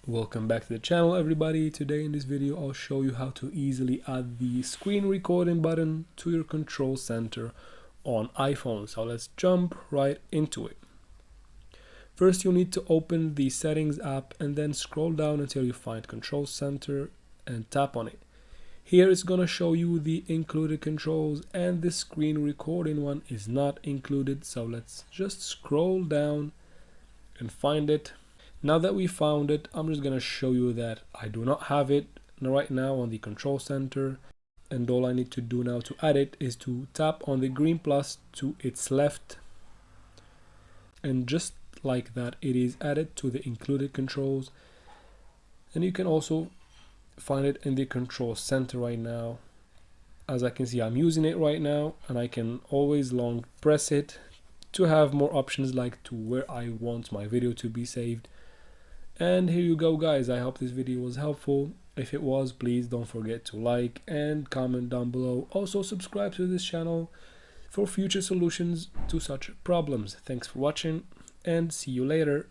Welcome back to the channel, everybody. Today in this video I'll show you how to easily add the screen recording button to your control center on iPhone. So let's jump right into it. First, you'll need to open the settings app and then scroll down until you find control center and tap on it. Here it's gonna show you the included controls and the screen recording one is not included. So let's just scroll down and find it. Now that we found it, I'm just going to show you that I do not have it right now on the control center, and all I need to do now to add it is to tap on the green plus to its left, and just like that it is added to the included controls. And you can also find it in the control center right now. As I can see, I'm using it right now, and I can always long press it to have more options, like to where I want my video to be saved. And here you go, guys. I hope this video was helpful. If it was, please don't forget to like and comment down below. Also subscribe to this channel for future solutions to such problems. Thanks for watching and see you later.